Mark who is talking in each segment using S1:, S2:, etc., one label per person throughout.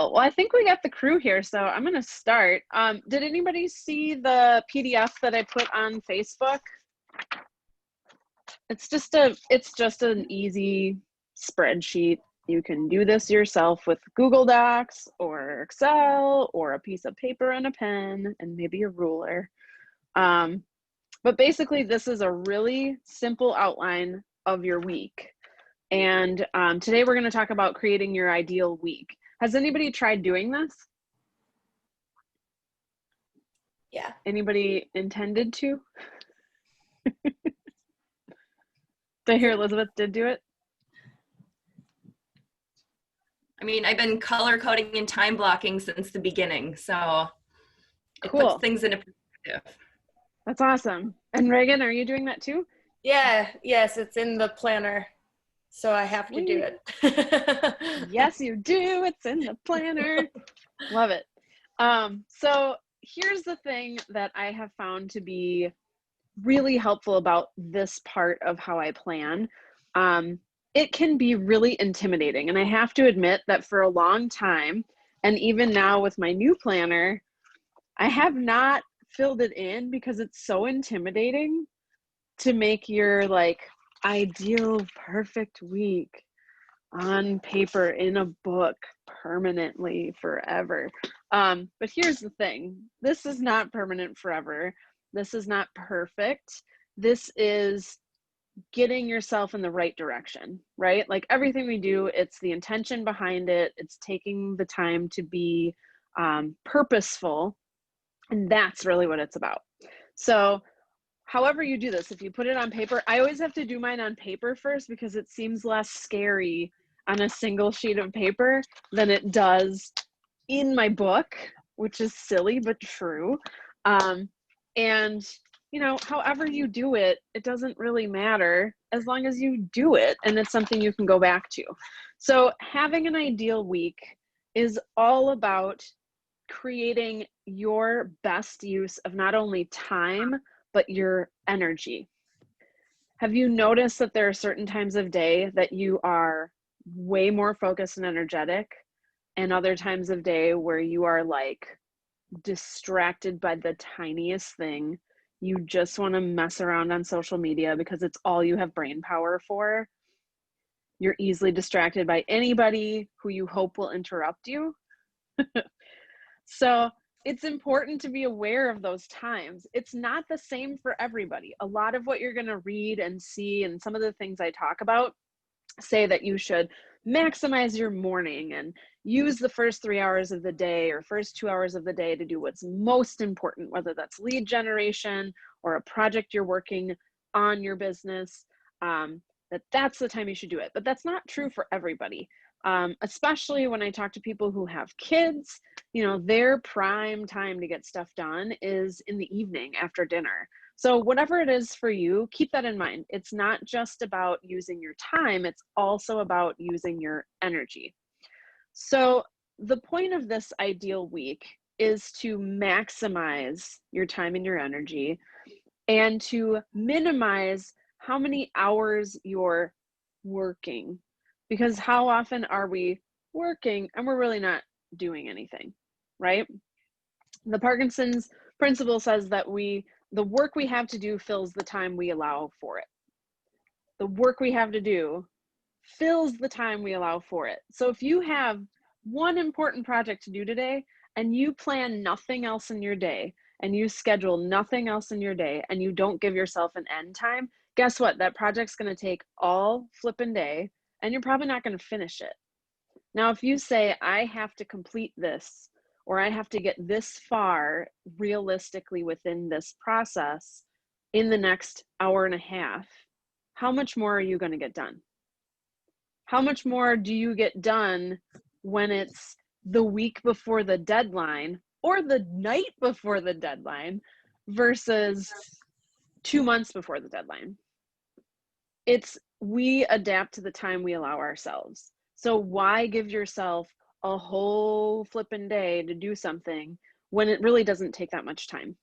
S1: Cool. Well, I think we got the crew here, so I'm going to start. Did anybody see the PDF that I put on Facebook? It's just an easy spreadsheet. You can do this yourself with Google Docs or Excel or a piece of paper and a pen and maybe a ruler. But basically, this is a really simple outline of your week. And today we're going to talk about creating your ideal week. Has anybody tried doing this?
S2: Yeah.
S1: Anybody intended to? Did I hear Elizabeth did do it?
S2: I mean, I've been color coding and time blocking since the beginning, so it
S1: Cool.
S2: puts things into perspective.
S1: That's awesome. And Reagan, are you doing that too?
S3: Yeah, yes, it's in the planner, so I have to do it.
S1: Yes, you do. It's in the planner. Love it. So here's the thing that I have found to be really helpful about this part of how I plan. It can be really intimidating. And I have to admit that for a long time, and even now with my new planner, I have not filled it in because it's so intimidating to make your like ideal perfect week on paper in a book permanently forever. But here's the thing. This is not permanent forever. This is not perfect. This is getting yourself in the right direction, right? Like everything we do, it's the intention behind it. It's taking the time to be purposeful. And that's really what it's about. So however you do this, if you put it on paper, I always have to do mine on paper first because it seems less scary on a single sheet of paper than it does in my book, which is silly but true. And you know, however you do it, it doesn't really matter as long as you do it and it's something you can go back to. So having an ideal week is all about creating your best use of not only time, but your energy. Have you noticed that there are certain times of day that you are way more focused and energetic, and other times of day where you are like distracted by the tiniest thing? You just want to mess around on social media because it's all you have brain power for. You're easily distracted by anybody who you hope will interrupt you. So it's important to be aware of those times. It's not the same for everybody. A lot of what you're going to read and see, and some of the things I talk about, say that you should maximize your morning and use the first 3 hours of the day or first 2 hours of the day to do what's most important, whether that's lead generation or a project you're working on your business, that's the time you should do it. But that's not true for everybody. Especially when I talk to people who have kids, you know, their prime time to get stuff done is in the evening after dinner. So whatever it is for you, keep that in mind. It's not just about using your time, it's also about using your energy. So the point of this ideal week is to maximize your time and your energy and to minimize how many hours you're working. Because how often are we working and we're really not doing anything, right? The Parkinson's principle says that the work we have to do fills the time we allow for it. The work we have to do fills the time we allow for it. So if you have one important project to do today and you plan nothing else in your day and you schedule nothing else in your day and you don't give yourself an end time, guess what? That project's going to take all flippin' day and you're probably not going to finish it. Now, if you say, I have to complete this, or I have to get this far realistically within this process in the next hour and a half, how much more are you going to get done? How much more do you get done when it's the week before the deadline or the night before the deadline versus 2 months before the deadline? We adapt to the time we allow ourselves. So why give yourself a whole flippin' day to do something when it really doesn't take that much time?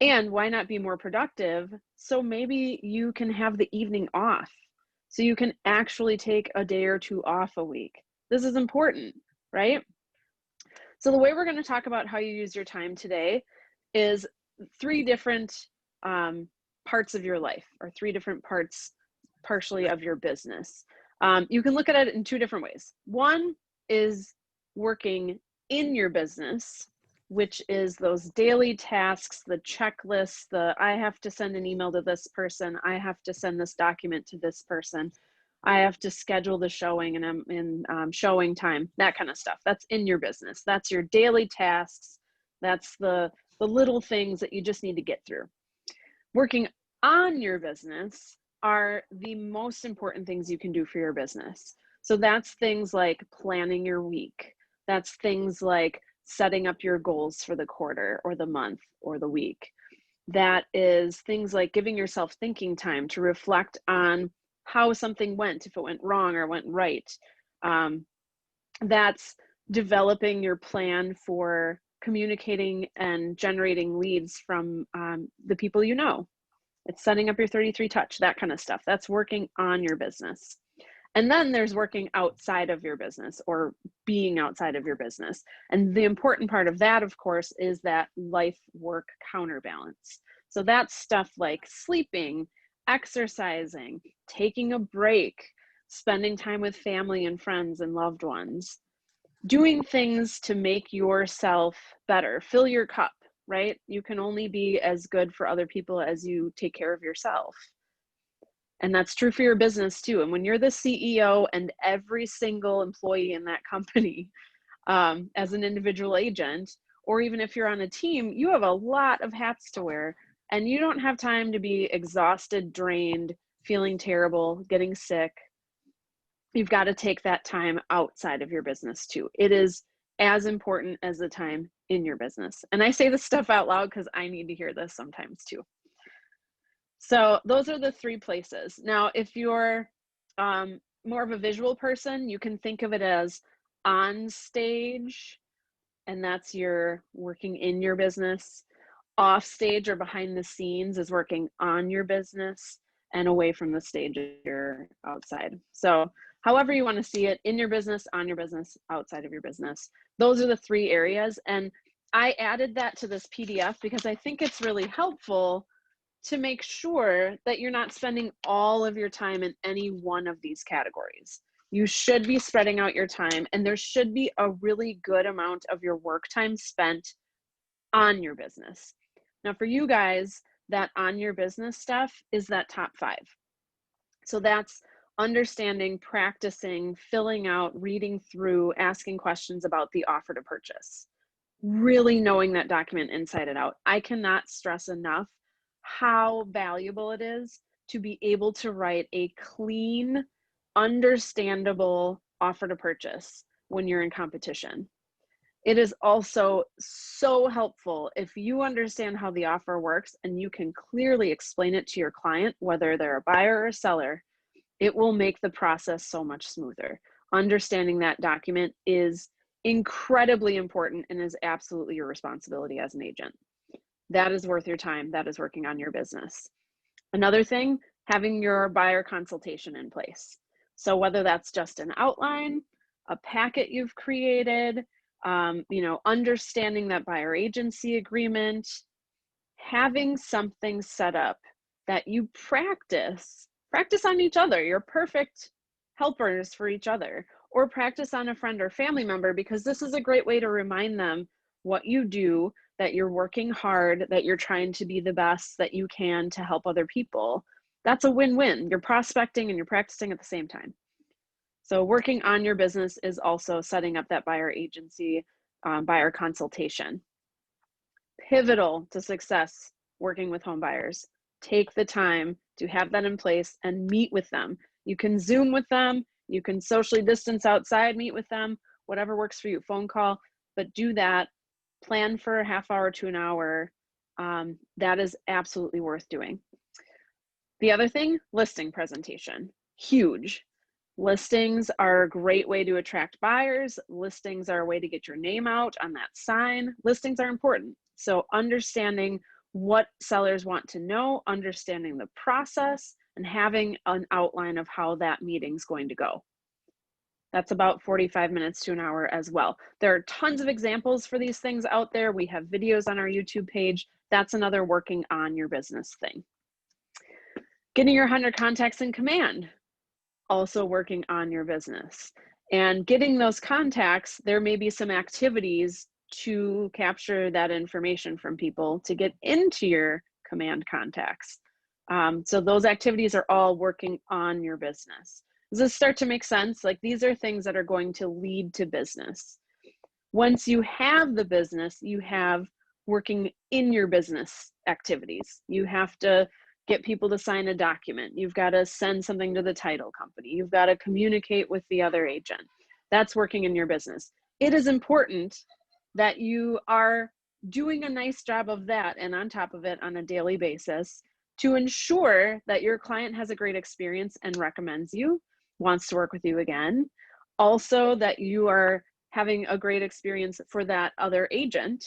S1: And why not be more productive? So maybe you can have the evening off. So you can actually take a day or two off a week. This is important, right? So the way we're going to talk about how you use your time today is 3 different parts of your life, or 3 different parts partially of your business. You can look at it in 2 different ways. One is working in your business, which is those daily tasks, the checklists, the I have to send an email to this person, I have to send this document to this person, I have to schedule the showing and I'm in showing time, that kind of stuff. That's in your business. That's your daily tasks. That's the little things that you just need to get through. Working on your business are the most important things you can do for your business. So that's things like planning your week. That's things like setting up your goals for the quarter or the month or the week. That is things like giving yourself thinking time to reflect on how something went, if it went wrong or went right. That's developing your plan for communicating and generating leads from the people you know. It's setting up your 33 touch, that kind of stuff. That's working on your business. And then there's working outside of your business, or being outside of your business. And the important part of that, of course, is that life-work counterbalance. So that's stuff like sleeping, exercising, taking a break, spending time with family and friends and loved ones, doing things to make yourself better, fill your cup, right? You can only be as good for other people as you take care of yourself. And that's true for your business too. And when you're the CEO and every single employee in that company, as an individual agent, or even if you're on a team, you have a lot of hats to wear, and you don't have time to be exhausted, drained, feeling terrible, getting sick. You've got to take that time outside of your business too. It is as important as the time in your business. And I say this stuff out loud because I need to hear this sometimes too. So those are the 3 places. Now, if you're more of a visual person, you can think of it as on stage, and that's your working in your business. Off stage or behind the scenes is working on your business, and away from the stage, you're outside. So however you want to see it, in your business, on your business, outside of your business. Those are the 3 areas. And I added that to this PDF because I think it's really helpful to make sure that you're not spending all of your time in any one of these categories. You should be spreading out your time, and there should be a really good amount of your work time spent on your business. Now, for you guys, that on your business stuff is that top 5. So that's understanding, practicing, filling out, reading through, asking questions about the offer to purchase. Really knowing that document inside and out. I cannot stress enough how valuable it is to be able to write a clean, understandable offer to purchase when you're in competition. It is also so helpful if you understand how the offer works and you can clearly explain it to your client, whether they're a buyer or a seller. It will make the process so much smoother. Understanding that document is incredibly important and is absolutely your responsibility as an agent. That is worth your time. That is working on your business. Another thing, having your buyer consultation in place. So whether that's just an outline, a packet you've created, understanding that buyer agency agreement, having something set up that you practice on each other. You're perfect helpers for each other, or practice on a friend or family member, because this is a great way to remind them what you do, that you're working hard, that you're trying to be the best that you can to help other people. That's a win-win. You're prospecting and you're practicing at the same time. So working on your business is also setting up that buyer agency, buyer consultation. Pivotal to success working with home buyers. Take the time to have that in place and meet with them. You can Zoom with them, you can socially distance outside, meet with them, whatever works for you, phone call, but do that. Plan for a half hour to an hour. That is absolutely worth doing. The other thing, listing presentation, huge. Listings are a great way to attract buyers. Listings are a way to get your name out on that sign. Listings are important. So understanding what sellers want to know, understanding the process, and having an outline of how that meeting's going to go. That's about 45 minutes to an hour as well. There are tons of examples for these things out there. We have videos on our YouTube page. That's another working on your business thing. Getting your 100 contacts in command, also working on your business. And getting those contacts, there may be some activities to capture that information from people to get into your command contacts. So those activities are all working on your business. Does this start to make sense? Like, these are things that are going to lead to business. Once you have the business, you have working in your business activities. You have to get people to sign a document. You've got to send something to the title company. You've got to communicate with the other agent. That's working in your business. It is important that you are doing a nice job of that and on top of it on a daily basis to ensure that your client has a great experience and recommends you, wants to work with you again. Also, that you are having a great experience for that other agent,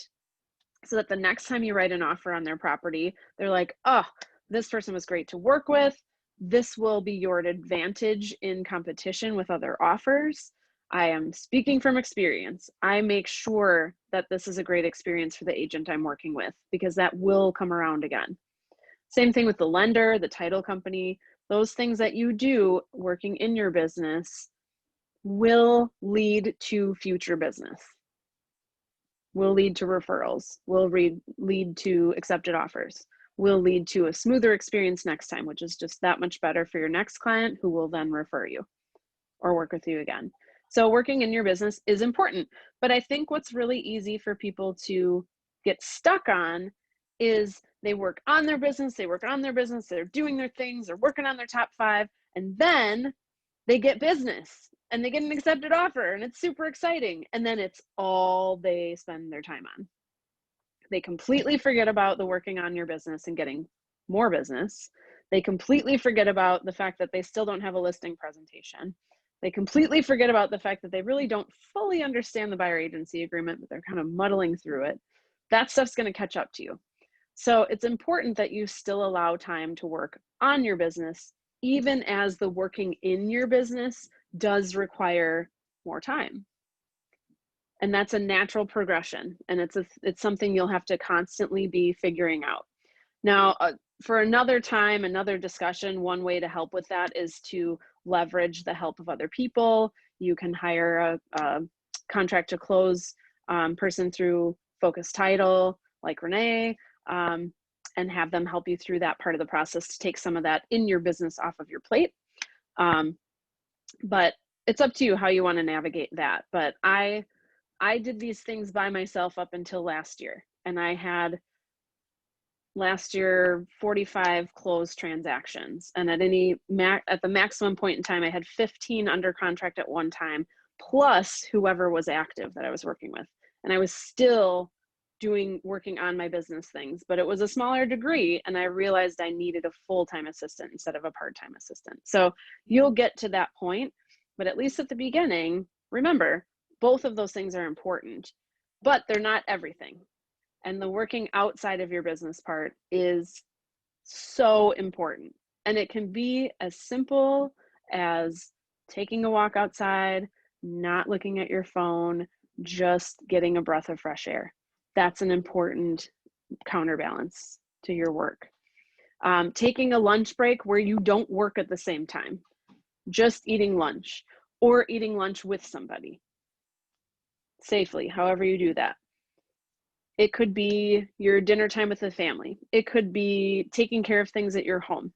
S1: so that the next time you write an offer on their property, they're like, oh, this person was great to work with. This will be your advantage in competition with other offers. I am speaking from experience. I make sure that this is a great experience for the agent I'm working with, because that will come around again. Same thing with the lender, the title company. Those things that you do working in your business will lead to future business, will lead to referrals, will lead to accepted offers, will lead to a smoother experience next time, which is just that much better for your next client, who will then refer you or work with you again. So working in your business is important, but I think what's really easy for people to get stuck on is they work on their business, they're doing their things, they're working on their top 5, and then they get business and they get an accepted offer and it's super exciting. And then it's all they spend their time on. They completely forget about the working on your business and getting more business. They completely forget about the fact that they still don't have a listing presentation. They completely forget about the fact that they really don't fully understand the buyer agency agreement, but they're kind of muddling through it. That stuff's going to catch up to you. So it's important that you still allow time to work on your business, even as the working in your business does require more time. And that's a natural progression, and it's something you'll have to constantly be figuring out. Now, for another time, another discussion, one way to help with that is to leverage the help of other people. You can hire a contract to close person through Focus Title, like Renee, and have them help you through that part of the process to take some of that in your business off of your plate. But it's up to you how you want to navigate that. But I did these things by myself up until last year, and I had last year 45 closed transactions, and at the maximum point in time I had 15 under contract at one time, plus whoever was active that I was working with. And I was still working on my business things, but it was a smaller degree, and I realized I needed a full-time assistant instead of a part-time assistant. So you'll get to that point, but at least at the beginning, remember, both of those things are important, but they're not everything. And the working outside of your business part is so important. And it can be as simple as taking a walk outside, not looking at your phone, just getting a breath of fresh air. That's an important counterbalance to your work. Taking a lunch break where you don't work at the same time, just eating lunch, or eating lunch with somebody safely, however you do that. It could be your dinner time with the family. It could be taking care of things at your home.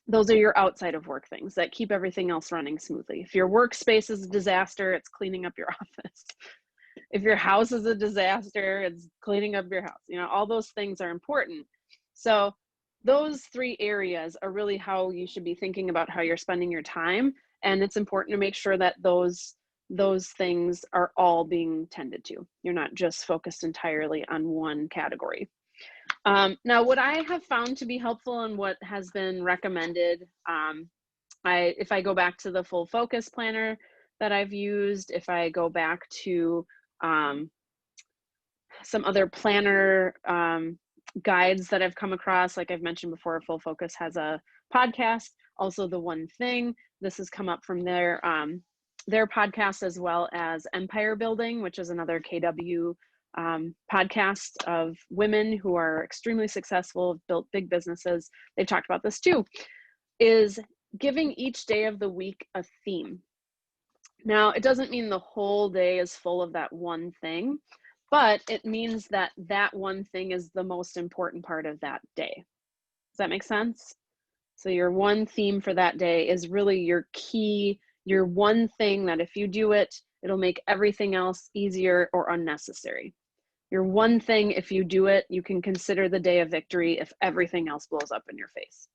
S1: Those are your outside of work things that keep everything else running smoothly. If your workspace is a disaster, it's cleaning up your office. If your house is a disaster, it's cleaning up your house. You know, all those things are important. So those 3 areas are really how you should be thinking about how you're spending your time. And it's important to make sure that those things are all being tended to. You're not just focused entirely on one category. Now, what I have found to be helpful and what has been recommended, if I go back to the full focus planner that I've used, if I go back to some other planner guides that I've come across, like I've mentioned before, Full Focus has a podcast, also The One Thing. This has come up from their podcast, as well as Empire Building, which is another KW podcast of women who are extremely successful, have built big businesses. They've talked about this too, is giving each day of the week a theme. Now, it doesn't mean the whole day is full of that one thing, but it means that that one thing is the most important part of that day. Does that make sense? So your one theme for that day is really your key, your one thing that if you do it, it'll make everything else easier or unnecessary. Your one thing, if you do it, you can consider the day a victory if everything else blows up in your face.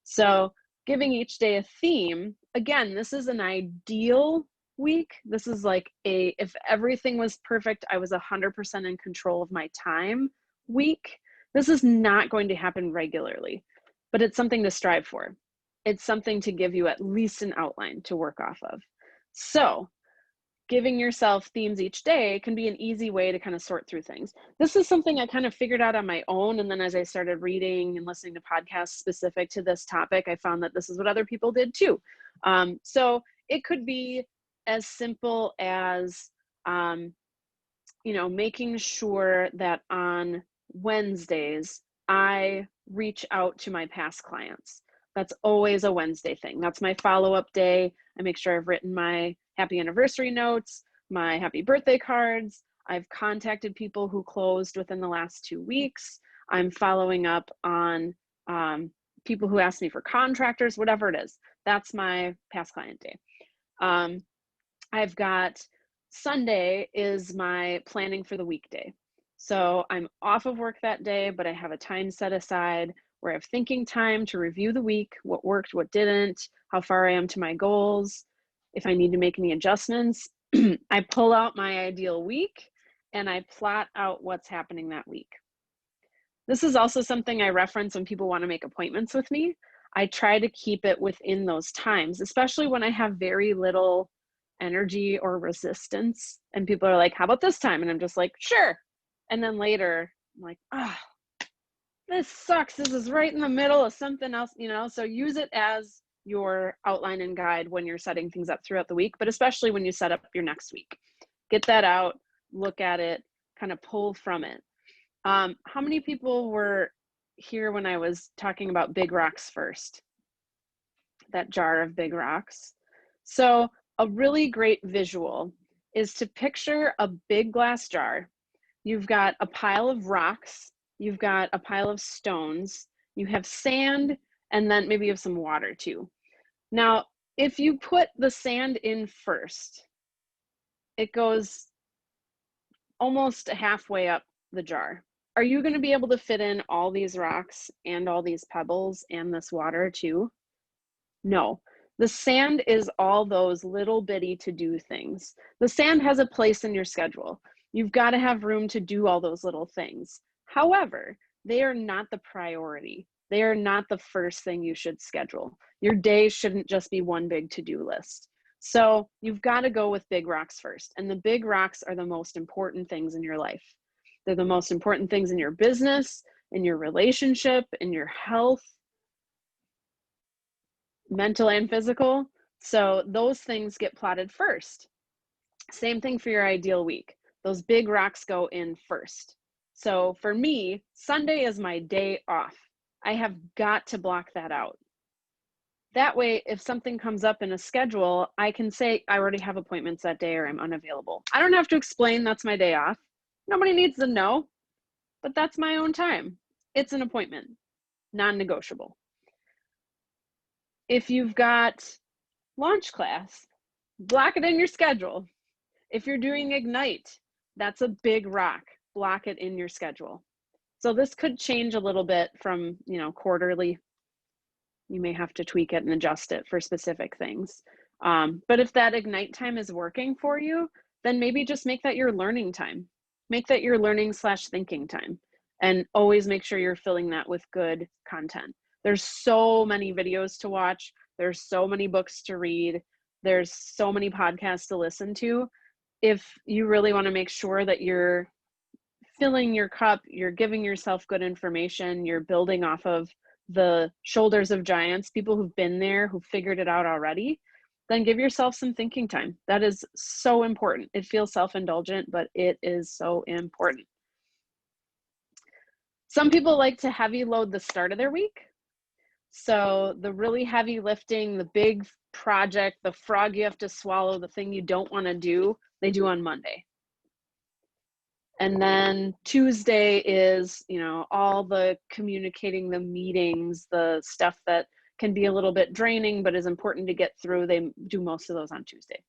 S1: So giving each day a theme, again, this is an ideal week. This is like if everything was perfect, I was 100% in control of my time week. This is not going to happen regularly, but it's something to strive for. It's something to give you at least an outline to work off of. So giving yourself themes each day can be an easy way to kind of sort through things. This is something I kind of figured out on my own. And then as I started reading and listening to podcasts specific to this topic, I found that this is what other people did too. So it could be as simple as, making sure that on Wednesdays, I reach out to my past clients. That's always a Wednesday thing. That's my follow-up day. I make sure I've written my happy anniversary notes, my happy birthday cards. I've contacted people who closed within the last 2 weeks. I'm following up on people who asked me for contractors, whatever it is. That's my past client day. I've got Sunday is my planning for the weekday. So I'm off of work that day, but I have a time set aside where I have thinking time to review the week, what worked, what didn't, how far I am to my goals, if I need to make any adjustments. I pull out my ideal week and I plot out what's happening that week. This is also something I reference when people want to make appointments with me. I try to keep it within those times, especially when I have very little energy or resistance and people are like, how about this time? And I'm just like, sure. And then later I'm like, this sucks. This is right in the middle of something else, so use it as your outline and guide when you're setting things up throughout the week, but especially when you set up your next week. Get that out, look at it, kind of pull from it. How many people were here when I was talking about big rocks first? That jar of big rocks. So a really great visual is to picture a big glass jar. You've got a pile of rocks, you've got a pile of stones, you have sand, and then maybe you have some water too. Now, if you put the sand in first, it goes almost halfway up the jar. Are you going to be able to fit in all these rocks and all these pebbles and this water too? No. The sand is all those little bitty to-do things. The sand has a place in your schedule. You've got to have room to do all those little things. However, they are not the priority. They are not the first thing you should schedule. Your day shouldn't just be one big to-do list. So you've got to go with big rocks first. And the big rocks are the most important things in your life. They're the most important things in your business, in your relationship, in your health, mental and physical. So those things get plotted first. Same thing for your ideal week. Those big rocks go in first. So for me, Sunday is my day off. I have got to block that out. That way, if something comes up in a schedule, I can say, I already have appointments that day or I'm unavailable. I don't have to explain that's my day off. Nobody needs to know, but that's my own time. It's an appointment, non-negotiable. If you've got launch class, block it in your schedule. If you're doing Ignite, that's a big rock. Block it in your schedule. So this could change a little bit from, quarterly. You may have to tweak it and adjust it for specific things. But if that Ignite time is working for you, then maybe just make that your learning time. Make that your learning/thinking time. And always make sure you're filling that with good content. There's so many videos to watch. There's so many books to read. There's so many podcasts to listen to. If you really want to make sure that you're filling your cup, you're giving yourself good information, you're building off of the shoulders of giants, people who've been there, who figured it out already, then give yourself some thinking time. That is so important. It feels self-indulgent, but it is so important. Some people like to heavy load the start of their week. So the really heavy lifting, the big project, the frog you have to swallow, the thing you don't want to do, they do on Monday. And then Tuesday is, you know, all the communicating, the meetings, the stuff that can be a little bit draining, but is important to get through. They do most of those on Tuesday.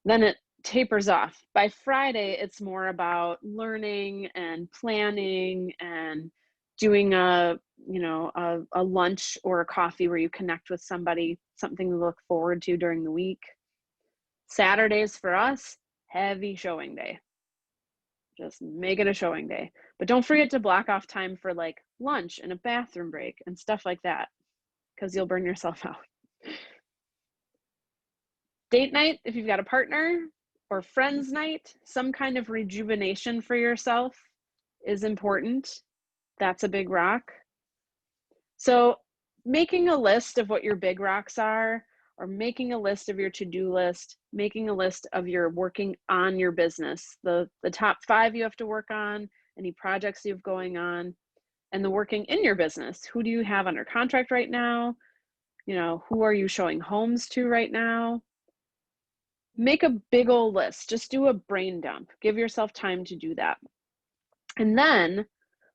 S1: Then it tapers off. By Friday, it's more about learning and planning and doing a lunch or a coffee where you connect with somebody, something to look forward to during the week. Saturdays for us, heavy showing day. Just make it a showing day. But don't forget to block off time for like lunch and a bathroom break and stuff like that, because you'll burn yourself out. Date night, if you've got a partner, or friends night, some kind of rejuvenation for yourself is important. That's a big rock. So making a list of what your big rocks are, or making a list of your to-do list, making a list of your working on your business, the top 5 you have to work on, any projects you have going on, and the working in your business. Who do you have under contract right now? You know, who are you showing homes to right now? Make a big old list. Just do a brain dump. Give yourself time to do that. And then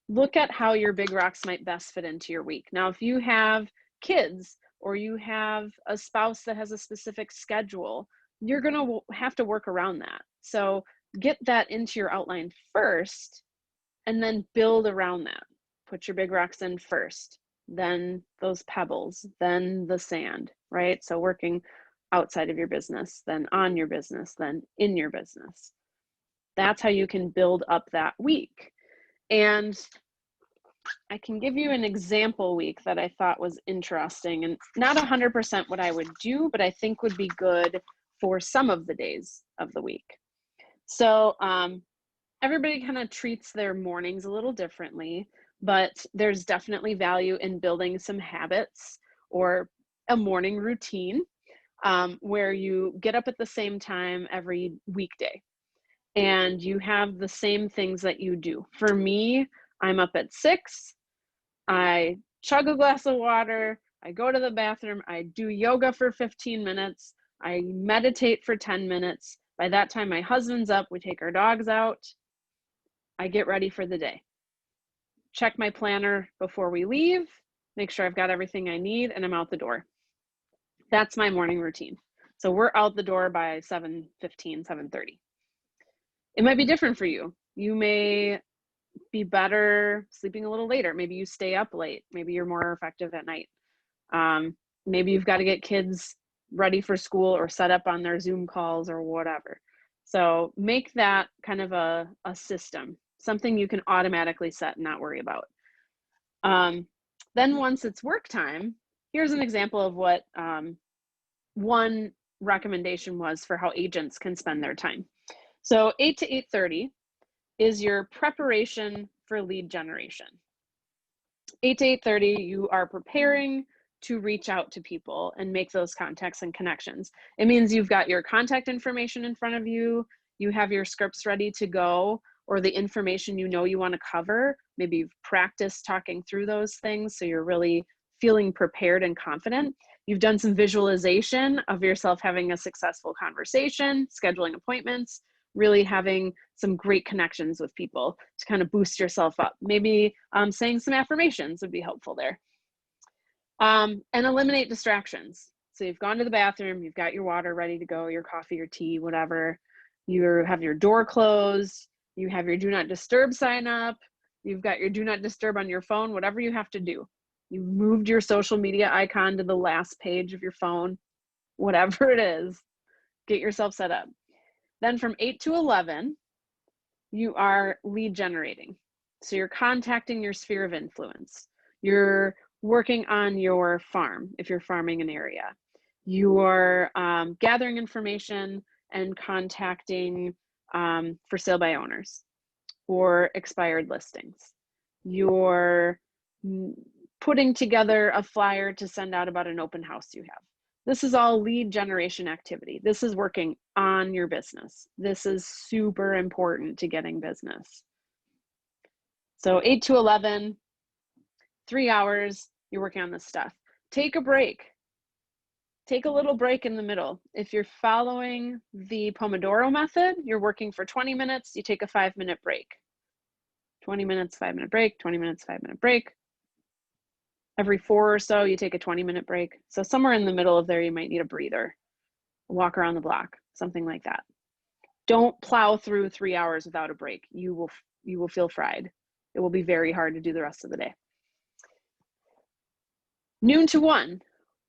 S1: look at how your big rocks might best fit into your week. Now, if you have kids or you have a spouse that has a specific schedule, you're going to have to work around that. So get that into your outline first and then build around that. Put your big rocks in first, then those pebbles, then the sand, right? So working outside of your business, then on your business, then in your business. That's how you can build up that week. And I can give you an example week that I thought was interesting and not 100% what I would do, but I think would be good for some of the days of the week. So everybody kind of treats their mornings a little differently, but there's definitely value in building some habits or a morning routine where you get up at the same time every weekday and you have the same things that you do. For me, I'm up at 6, I chug a glass of water, I go to the bathroom, I do yoga for 15 minutes, I meditate for 10 minutes. By that time, my husband's up, we take our dogs out, I get ready for the day. Check my planner before we leave, make sure I've got everything I need, and I'm out the door. That's my morning routine. So we're out the door by 7:15, 7:30. It might be different for you. You may be better sleeping a little later. Maybe you stay up late. Maybe you're more effective at night. Maybe you've got to get kids ready for school or set up on their Zoom calls or whatever. So make that kind of a system, something you can automatically set and not worry about. Then once it's work time, here's an example of what one recommendation was for how agents can spend their time. So 8 to 8:30 is your preparation for lead generation. 8 to 8:30, you are preparing to reach out to people and make those contacts and connections. It means you've got your contact information in front of you, you have your scripts ready to go, or the information you know you want to cover. Maybe you've practiced talking through those things, so you're really feeling prepared and confident. You've done some visualization of yourself having a successful conversation, scheduling appointments, really having some great connections with people to kind of boost yourself up. Maybe saying some affirmations would be helpful there. And eliminate distractions. So you've gone to the bathroom, you've got your water ready to go, your coffee, your tea, whatever. You have your door closed, you have your do not disturb sign up, you've got your do not disturb on your phone, whatever you have to do. You've moved your social media icon to the last page of your phone, whatever it is, get yourself set up. Then from 8 to 11, you are lead generating. So you're contacting your sphere of influence. You're working on your farm, if you're farming an area. You're gathering information and contacting for sale by owners or expired listings. You're putting together a flyer to send out about an open house you have. This is all lead generation activity. This is working on your business. This is super important to getting business. So 8 to 11, 3 hours, you're working on this stuff. Take a break. Take a little break in the middle. If you're following the Pomodoro method, you're working for 20 minutes, you take a 5-minute break. 20 minutes, 5-minute break, 20 minutes, 5-minute break. Every 4 or so, you take a 20-minute break. So somewhere in the middle of there, you might need a breather, walk around the block, something like that. Don't plow through 3 hours without a break. You will feel fried. It will be very hard to do the rest of the day. Noon to 1,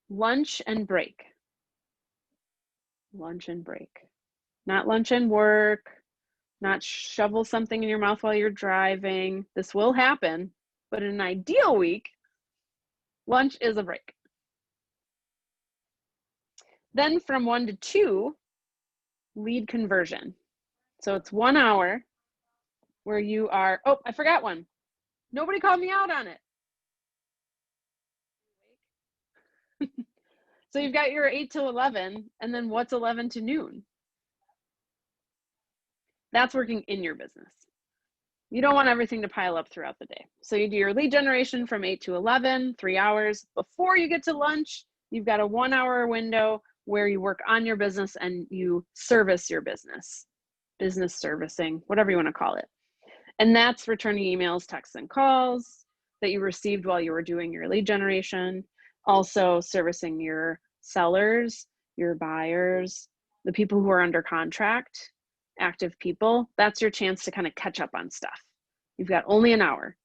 S1: lunch and break. Lunch and break. Not lunch and work, not shovel something in your mouth while you're driving. This will happen, but in an ideal week, lunch is a break. Then from 1 to 2, lead conversion. So it's 1 hour where you are, oh, I forgot one. Nobody called me out on it. So you've got your 8 to 11, and then what's 11 to noon? That's working in your business. You don't want everything to pile up throughout the day. So you do your lead generation from 8 to 11, 3 hours. Before you get to lunch, you've got a 1 hour window where you work on your business and you service your business. Business servicing, whatever you want to call it. And that's returning emails, texts, and calls that you received while you were doing your lead generation. Also servicing your sellers, your buyers, the people who are under contract, active people. That's your chance to kind of catch up on stuff. You've got only an hour.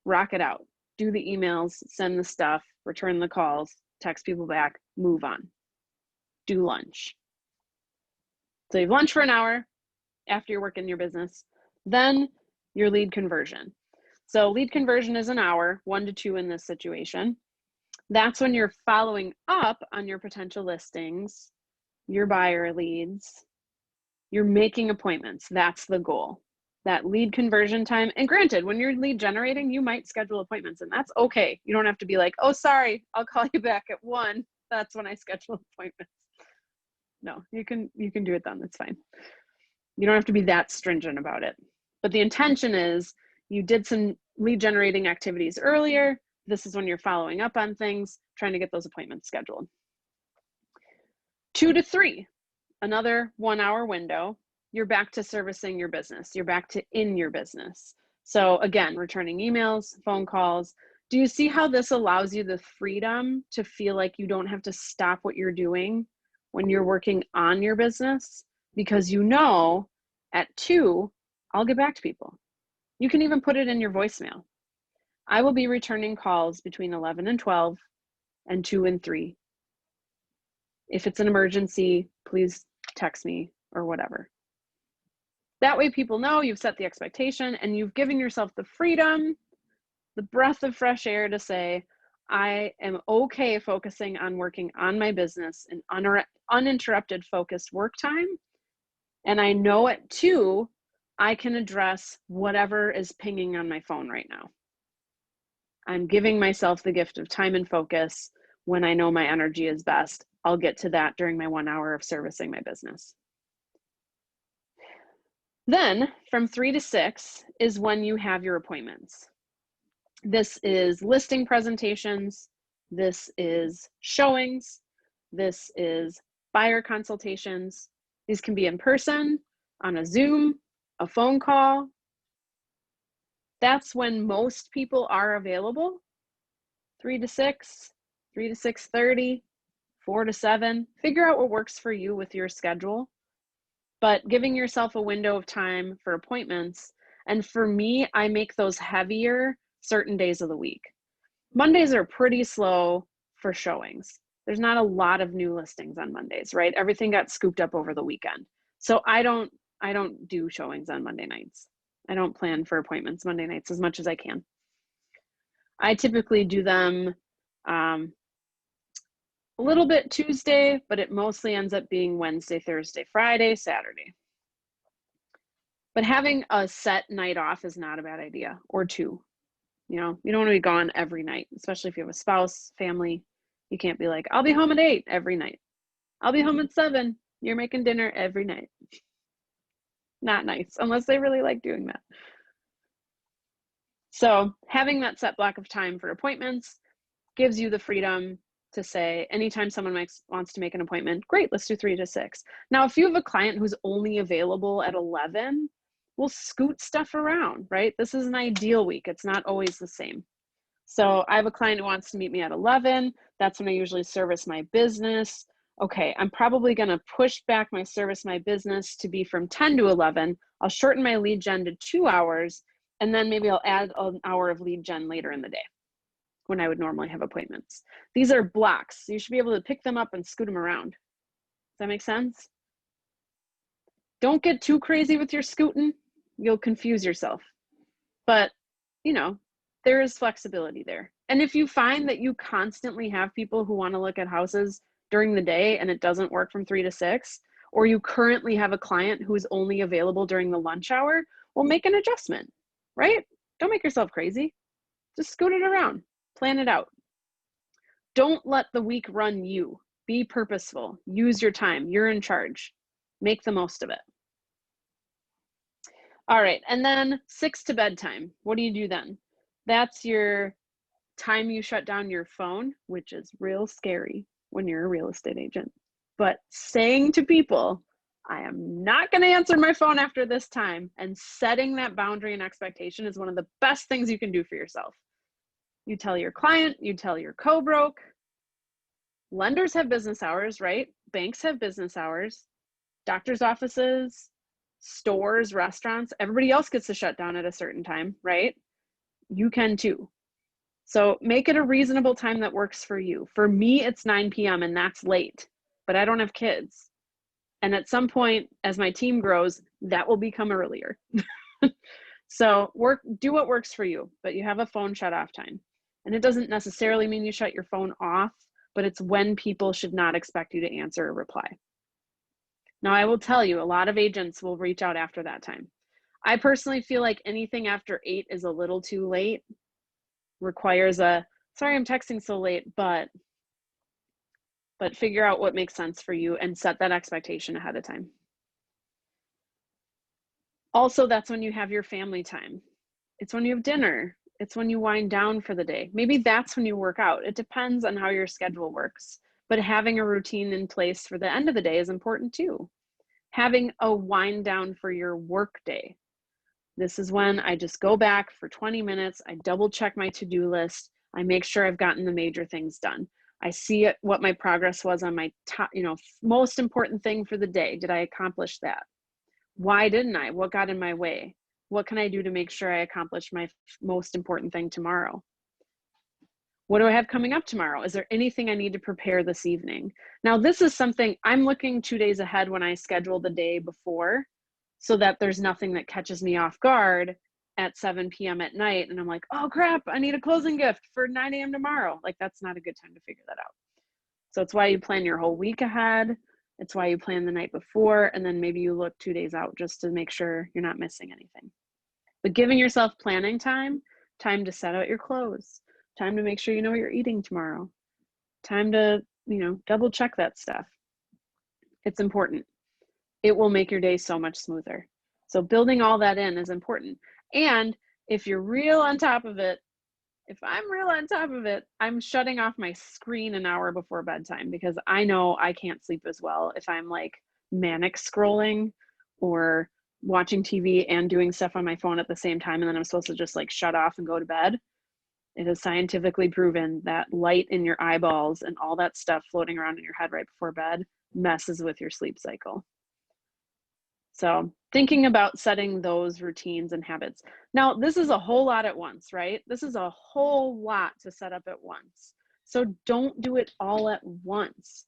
S1: Rock it out. Do the emails, send the stuff, return the calls, text people back, move on. Do lunch. So you have lunch for an hour after you're working your business. Then your lead conversion. So lead conversion is an hour, 1 to 2 in this situation. That's when you're following up on your potential listings, your buyer leads. You're making appointments. That's the goal. That lead conversion time. And granted, when you're lead generating, you might schedule appointments, and that's okay. You don't have to be like, oh, sorry, I'll call you back at 1. That's when I schedule appointments. No, you can do it then. That's fine. You don't have to be that stringent about it. But the intention is you did some lead generating activities earlier. This is when you're following up on things, trying to get those appointments scheduled. 2 to 3, another 1 hour window. You're back to servicing your business. You're back to in your business. So again, returning emails, phone calls. Do you see how this allows you the freedom to feel like you don't have to stop what you're doing when you're working on your business? Because you know at 2, I'll get back to people. You can even put it in your voicemail. I will be returning calls between 11 and 12 and 2 and 3. If it's an emergency, please text me or whatever. That way people know you've set the expectation and you've given yourself the freedom, the breath of fresh air to say, I am okay focusing on working on my business in uninterrupted focused work time. And I know at 2, I can address whatever is pinging on my phone right now. I'm giving myself the gift of time and focus when I know my energy is best. I'll get to that during my 1 hour of servicing my business. Then from 3 to 6 is when you have your appointments. This is listing presentations. This is showings. This is buyer consultations. These can be in person, on a Zoom, a phone call. That's when most people are available. 3 to 6, 3 to 6:30, 4 to 7. Figure out what works for you with your schedule, but giving yourself a window of time for appointments. And for me, I make those heavier certain days of the week. Mondays are pretty slow for showings. There's not a lot of new listings on Mondays, right? Everything got scooped up over the weekend. So I don't do showings on Monday nights. I don't plan for appointments Monday nights as much as I can. I typically do them a little bit Tuesday, but it mostly ends up being Wednesday, Thursday, Friday, Saturday. But having a set night off is not a bad idea, or 2. You know, you don't want to be gone every night, especially if you have a spouse, family. You can't be like, I'll be home at 8 every night. I'll be home at 7. You're making dinner every night. Not nice, unless they really like doing that. So having that set block of time for appointments gives you the freedom to say, anytime someone wants to make an appointment, great, let's do 3 to 6. Now, if you have a client who's only available at 11, we'll scoot stuff around, right? This is an ideal week. It's not always the same. So I have a client who wants to meet me at 11. That's when I usually service my business. Okay, I'm probably going to push back my service my business to be from 10 to 11. I'll shorten my lead gen to 2 hours, and then maybe I'll add an hour of lead gen later in the day when I would normally have appointments. These are blocks. You should be able to pick them up and scoot them around. Does that make sense? Don't get too crazy with your scooting. You'll confuse yourself. But, you know, there is flexibility there. And if you find that you constantly have people who want to look at houses during the day and it doesn't work from 3 to 6, or you currently have a client who is only available during the lunch hour, well, make an adjustment, right? Don't make yourself crazy. Just scoot it around. Plan it out. Don't let the week run you. Be purposeful. Use your time. You're in charge. Make the most of it. All right, and then 6 to bedtime. What do you do then? That's your time you shut down your phone, which is real scary when you're a real estate agent. But saying to people, I am not going to answer my phone after this time, and setting that boundary and expectation is one of the best things you can do for yourself. You tell your client, you tell your co-broke. Lenders have business hours, right? Banks have business hours. Doctors' offices, stores, restaurants, everybody else gets to shut down at a certain time, right? You can too. So make it a reasonable time that works for you. For me, it's 9 p.m. and that's late, but I don't have kids. And at some point, as my team grows, that will become earlier. So do what works for you, but you have a phone shut off time. And it doesn't necessarily mean you shut your phone off, but it's when people should not expect you to answer or reply. Now, I will tell you, a lot of agents will reach out after that time. I personally feel like anything after 8 is a little too late, requires a, sorry, I'm texting so late, but figure out what makes sense for you and set that expectation ahead of time. Also, that's when you have your family time. It's when you have dinner. It's when you wind down for the day. Maybe that's when you work out. It depends on how your schedule works. But having a routine in place for the end of the day is important too. Having a wind down for your work day. This is when I just go back for 20 minutes. I double check my to-do list. I make sure I've gotten the major things done. I see what my progress was on my top, most important thing for the day. Did I accomplish that? Why didn't I? What got in my way? What can I do to make sure I accomplish my most important thing tomorrow? What do I have coming up tomorrow? Is there anything I need to prepare this evening? Now, this is something I'm looking 2 days ahead when I schedule the day before, so that there's nothing that catches me off guard at 7 p.m. at night. And I'm like, oh crap, I need a closing gift for 9 a.m. tomorrow. Like, that's not a good time to figure that out. So it's why you plan your whole week ahead. It's why you plan the night before, and then maybe you look 2 days out just to make sure you're not missing anything. But giving yourself planning time to set out your clothes, time to make sure you know what you're eating tomorrow, time to, double check that stuff. It's important. It will make your day so much smoother. So building all that in is important. And if you're real on top of it, if I'm real on top of it, I'm shutting off my screen an hour before bedtime, because I know I can't sleep as well if I'm like manic scrolling or watching TV and doing stuff on my phone at the same time, and then I'm supposed to just like shut off and go to bed. It is scientifically proven that light in your eyeballs and all that stuff floating around in your head right before bed messes with your sleep cycle. So thinking about setting those routines and habits. Now, this is a whole lot at once, right? This is a whole lot to set up at once. So don't do it all at once.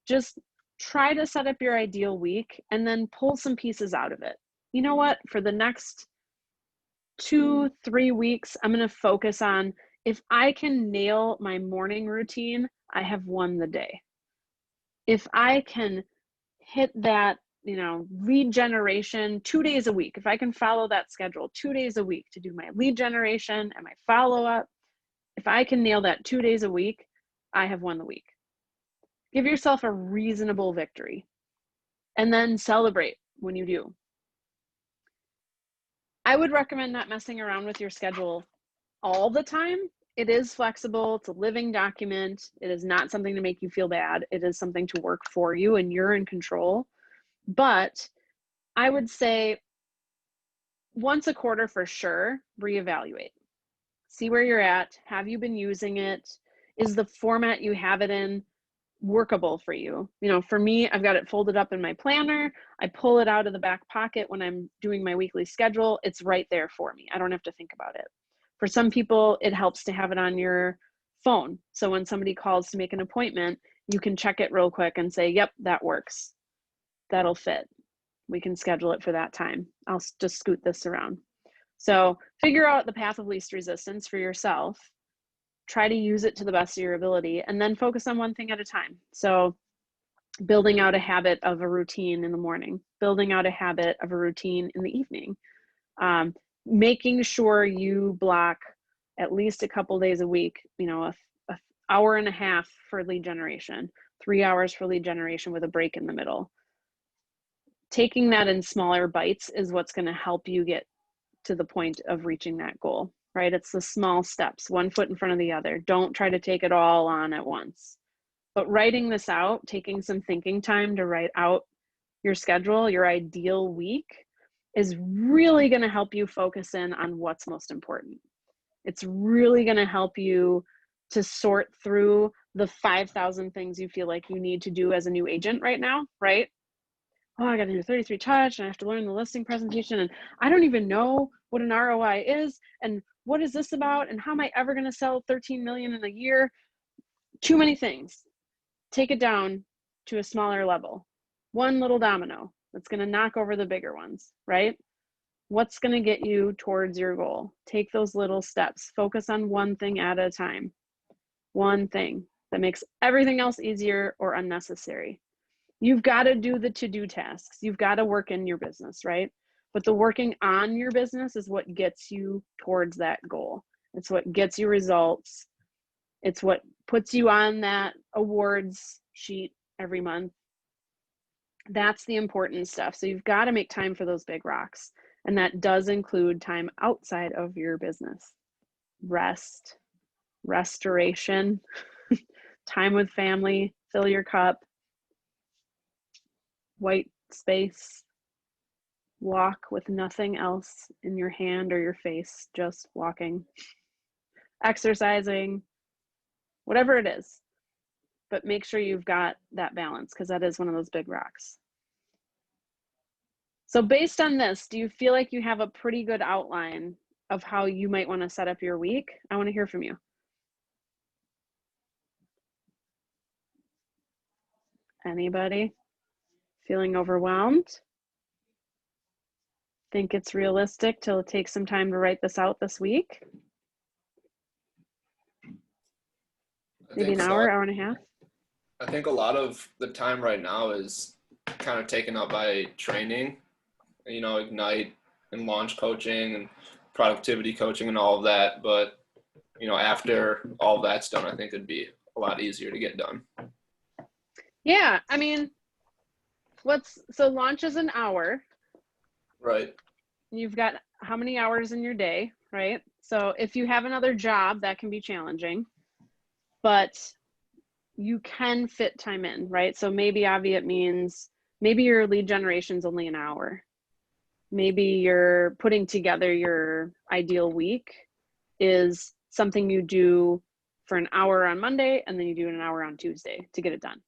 S1: Just try to set up your ideal week and then pull some pieces out of it. You know what? For the next 2-3 weeks, I'm going to focus on, if I can nail my morning routine, I have won the day. If I can hit that, lead generation 2 days a week, if I can follow that schedule 2 days a week to do my lead generation and my follow-up, if I can nail that 2 days a week, I have won the week. Give yourself a reasonable victory and then celebrate when you do. I would recommend not messing around with your schedule all the time. It is flexible. It's a living document. It is not something to make you feel bad. It is something to work for you, and you're in control. But I would say once a quarter for sure, reevaluate. See where you're at. Have you been using it? Is the format you have it in workable for you? You know, for me, I've got it folded up in my planner. I pull it out of the back pocket when I'm doing my weekly schedule. It's right there for me. I don't have to think about it. For some people, it helps to have it on your phone. So when somebody calls to make an appointment, you can check it real quick and say, yep, that works. That'll fit. We can schedule it for that time. I'll just scoot this around. So figure out the path of least resistance for yourself. Try to use it to the best of your ability, and then focus on one thing at a time. So building out a habit of a routine in the morning, building out a habit of a routine in the evening, making sure you block at least a couple days a week, you know, a hour and a half for lead generation, 3 hours for lead generation with a break in the middle. Taking that in smaller bites is what's going to help you get to the point of reaching that goal, right? It's the small steps, one foot in front of the other. Don't try to take it all on at once. But writing this out, taking some thinking time to write out your schedule, your ideal week, is really going to help you focus in on what's most important. It's really going to help you to sort through the 5,000 things you feel like you need to do as a new agent right now, right? Oh, I got to do 33 touch and I have to learn the listing presentation, and I don't even know what an ROI is, and what is this about, and how am I ever going to sell 13 million in a year? Too many things. Take it down to a smaller level. One little domino that's going to knock over the bigger ones, right? What's going to get you towards your goal? Take those little steps. Focus on one thing at a time. One thing that makes everything else easier or unnecessary. You've got to do the to-do tasks. You've got to work in your business, right? But the working on your business is what gets you towards that goal. It's what gets you results. It's what puts you on that awards sheet every month. That's the important stuff. So you've got to make time for those big rocks. And that does include time outside of your business. Rest, restoration, time with family, fill your cup, white space, walk with nothing else in your hand or your face, just walking, exercising, whatever it is. But make sure you've got that balance, because that is one of those big rocks. So based on this, do you feel like you have a pretty good outline of how you might want to set up your week? I want to hear from you. Anybody feeling overwhelmed? Think it's realistic to take some time to write this out this week? Maybe an hour, hour and a half?
S4: I think a lot of the time right now is kind of taken up by training, you know, Ignite and launch coaching and productivity coaching and all of that. But, you know, after all that's done, I think it'd be a lot easier to get done.
S1: Yeah, I mean, so launch is an hour.
S4: Right.
S1: You've got how many hours in your day, right? So if you have another job, that can be challenging, but you can fit time in, right? So maybe, Avi, it means maybe your lead generation is only an hour. Maybe you're putting together your ideal week is something you do for an hour on Monday, and then you do an hour on Tuesday to get it done.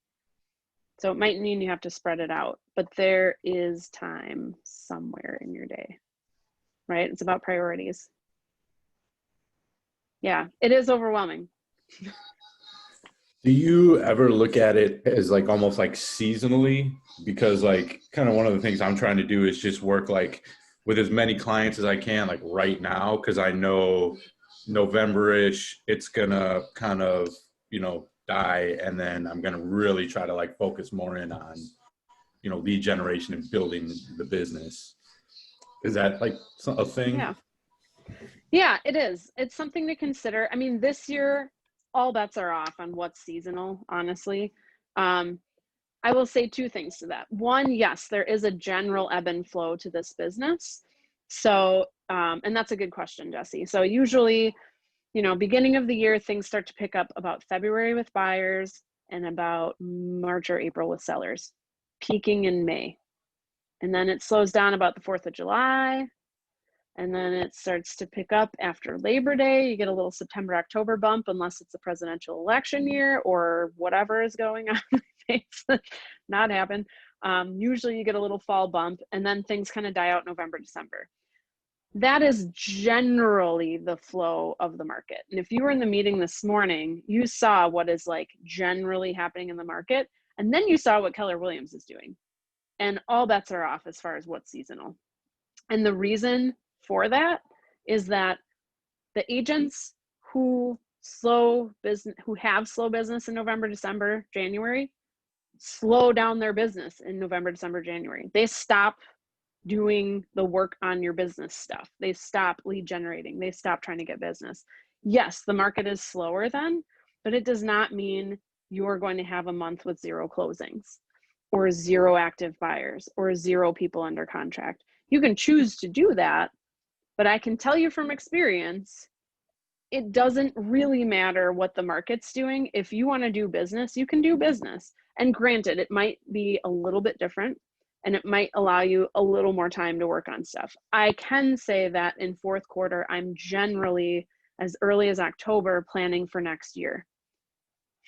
S1: So it might mean you have to spread it out, but there is time somewhere in your day, right? It's about priorities. Yeah, it is overwhelming.
S5: Do you ever look at it as like almost like seasonally? Because like kind of one of the things I'm trying to do is just work like with as many clients as I can, like right now, because I know November-ish, it's gonna kind of, you know, die, and then I'm gonna really try to like focus more in on, you know, lead generation and building the business. Is that like a thing?
S1: Yeah, it is. It's something to consider. I mean, this year all bets are off on what's seasonal, honestly. I will say two things to that. One, yes, there is a general ebb and flow to this business. So, and that's a good question, Jesse. So usually, beginning of the year, things start to pick up about February with buyers and about March or April with sellers, peaking in May. And then it slows down about the 4th of July. And then it starts to pick up after Labor Day. You get a little September, October bump, unless it's a presidential election year or whatever is going on. Not happen. Usually you get a little fall bump, and then things kind of die out November, December. That is generally the flow of the market. And if you were in the meeting this morning, you saw what is like generally happening in the market. And then you saw what Keller Williams is doing. And all bets are off as far as what's seasonal. And the reason for that is that the agents who have slow business in November, December, January, slow down their business in November, December, January. They stop doing the work on your business stuff. They stop lead generating. They stop trying to get business. Yes, the market is slower then, but it does not mean you're going to have a month with 0 closings or 0 active buyers or 0 people under contract. You can choose to do that, but I can tell you from experience, it doesn't really matter what the market's doing. If you want to do business, you can do business. And granted, it might be a little bit different and it might allow you a little more time to work on stuff. I can say that in 4th quarter, I'm generally as early as October planning for next year.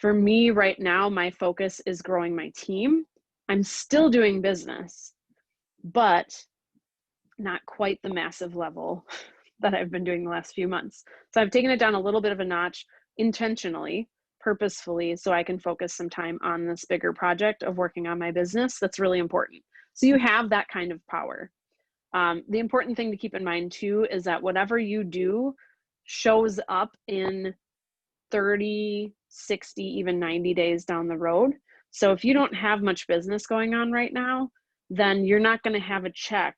S1: For me right now, my focus is growing my team. I'm still doing business, but not quite the massive level that I've been doing the last few months. So I've taken it down a little bit of a notch intentionally, purposefully, so I can focus some time on this bigger project of working on my business. That's really important. So you have that kind of power. The important thing to keep in mind too is that whatever you do shows up in 30, 60, even 90 days down the road. So if you don't have much business going on right now, then you're not going to have a check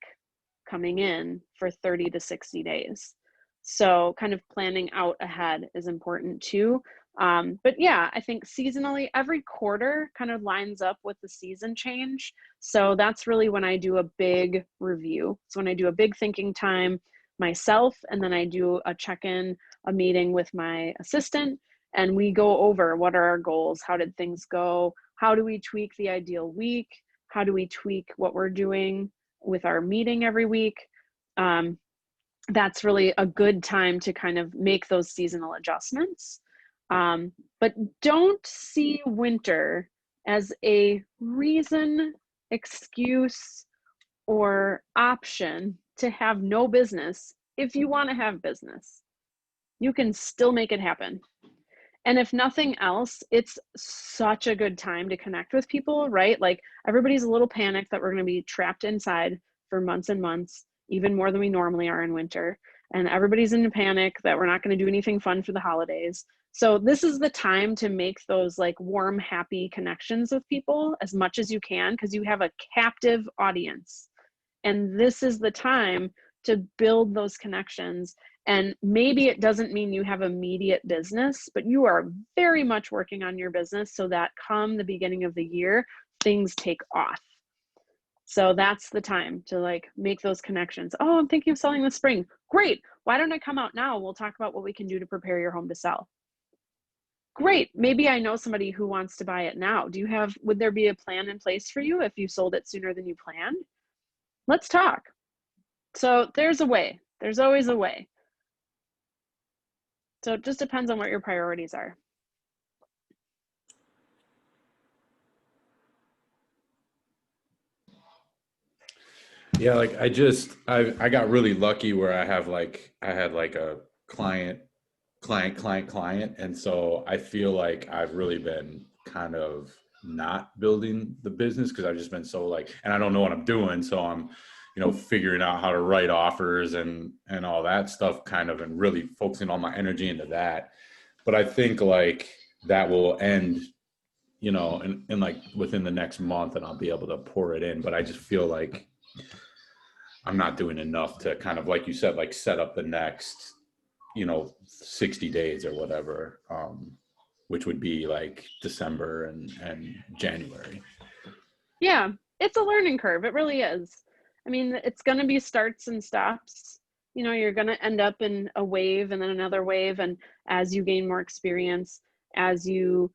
S1: coming in for 30 to 60 days. So kind of planning out ahead is important too. But yeah, I think seasonally, every quarter kind of lines up with the season change. So that's really when I do a big review. So when I do a big thinking time myself, and then I do a check-in, a meeting with my assistant, and we go over what are our goals, how did things go, how do we tweak the ideal week, how do we tweak what we're doing with our meeting every week. That's really a good time to kind of make those seasonal adjustments. But don't see winter as a reason, excuse, or option to have no business. If you want to have business, you can still make it happen. And if nothing else, it's such a good time to connect with people, right? Like everybody's a little panicked that we're going to be trapped inside for months and months, even more than we normally are in winter. And everybody's in a panic that we're not going to do anything fun for the holidays. So this is the time to make those like warm, happy connections with people as much as you can, because you have a captive audience. And this is the time to build those connections. And maybe it doesn't mean you have immediate business, but you are very much working on your business so that come the beginning of the year, things take off. So that's the time to like make those connections. Oh, I'm thinking of selling this spring. Great. Why don't I come out now? We'll talk about what we can do to prepare your home to sell. Great. Maybe I know somebody who wants to buy it now. Would there be a plan in place for you if you sold it sooner than you planned? Let's talk. So there's a way. There's always a way. So it just depends on what your priorities are.
S5: Yeah, like I got really lucky where I had like a client, and so I feel like I've really been kind of not building the business because I've just been so like, and I don't know what I'm doing, so I'm, figuring out how to write offers and all that stuff kind of, and really focusing all my energy into that. But I think like that will end, in like within the next month, and I'll be able to pour it in. But I just feel like I'm not doing enough to kind of, like you said, like set up the next, 60 days or whatever. which would be like December and January.
S1: Yeah, it's a learning curve. It really is. I mean, it's going to be starts and stops. You know, you're going to end up in a wave and then another wave. And as you gain more experience, as you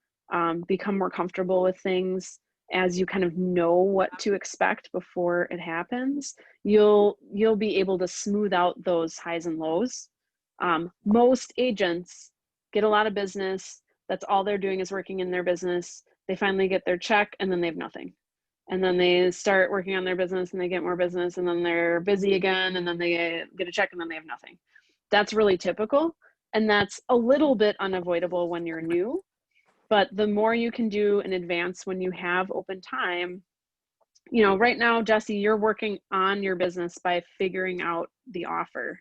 S1: become more comfortable with things, as you kind of know what to expect before it happens, you'll be able to smooth out those highs and lows. Most agents get a lot of business. That's all they're doing is working in their business. They finally get their check and then they have nothing. And then they start working on their business and they get more business and then they're busy again and then they get a check and then they have nothing. That's really typical. And that's a little bit unavoidable when you're new. But the more you can do in advance when you have open time, you know, right now, Jesse, you're working on your business by figuring out the offer.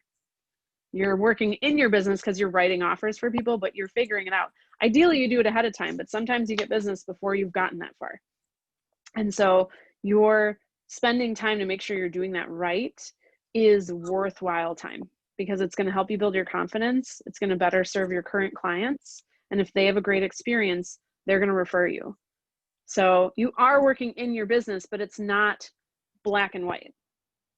S1: You're working in your business because you're writing offers for people, but you're figuring it out. Ideally, you do it ahead of time, but sometimes you get business before you've gotten that far. And so you're spending time to make sure you're doing that right is worthwhile time because it's going to help you build your confidence. It's going to better serve your current clients. And if they have a great experience, they're going to refer you. So you are working in your business, but it's not black and white.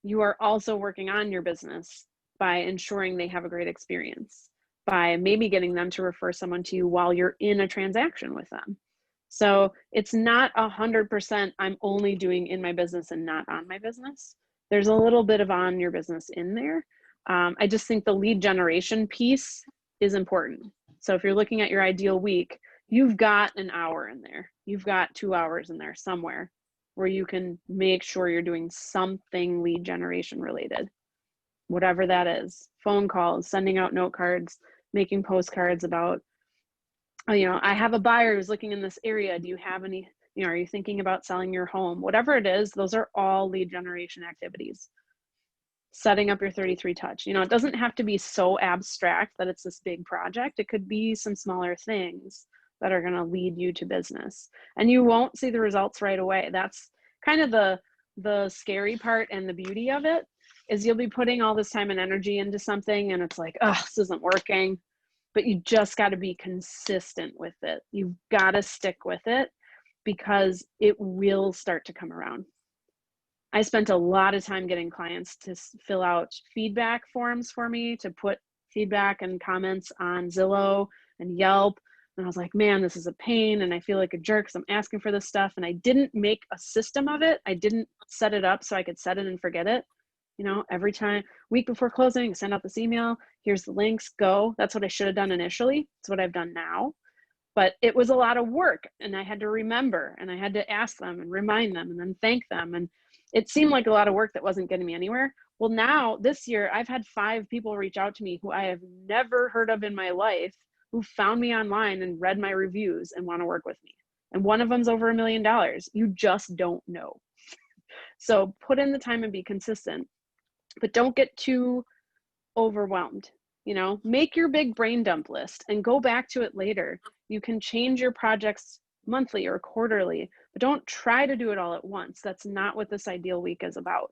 S1: You are also working on your business by ensuring they have a great experience, by maybe getting them to refer someone to you while you're in a transaction with them. So it's not 100% I'm only doing in my business and not on my business. There's a little bit of on your business in there. I just think the lead generation piece is important. So if you're looking at your ideal week, you've got an hour in there. You've got 2 hours in there somewhere where you can make sure you're doing something lead generation related, whatever that is. Phone calls, sending out note cards, making postcards about, you know, I have a buyer who's looking in this area. Do you have any, you know, are you thinking about selling your home? Whatever it is, those are all lead generation activities. Setting up your 33 touch. You know, it doesn't have to be so abstract that it's this big project. It could be some smaller things that are going to lead you to business. And you won't see the results right away. That's kind of the scary part and the beauty of it is you'll be putting all this time and energy into something and it's like, oh, this isn't working. But you just got to be consistent with it. You've got to stick with it because it will start to come around. I spent a lot of time getting clients to fill out feedback forms for me, to put feedback and comments on Zillow and Yelp. And I was like, man, this is a pain. And I feel like a jerk because I'm asking for this stuff. And I didn't make a system of it. I didn't set it up so I could set it and forget it. You know, every time, week before closing, send out this email. Here's the links, go. That's what I should have done initially. It's what I've done now. But it was a lot of work and I had to remember and I had to ask them and remind them and then thank them. And it seemed like a lot of work that wasn't getting me anywhere. Well, now this year, I've had 5 people reach out to me who I have never heard of in my life, who found me online and read my reviews and want to work with me. And one of them's over $1 million. You just don't know. So put in the time and be consistent, but don't get too overwhelmed. You know, make your big brain dump list and go back to it later. You can change your projects monthly or quarterly, but don't try to do it all at once. That's not what this ideal week is about.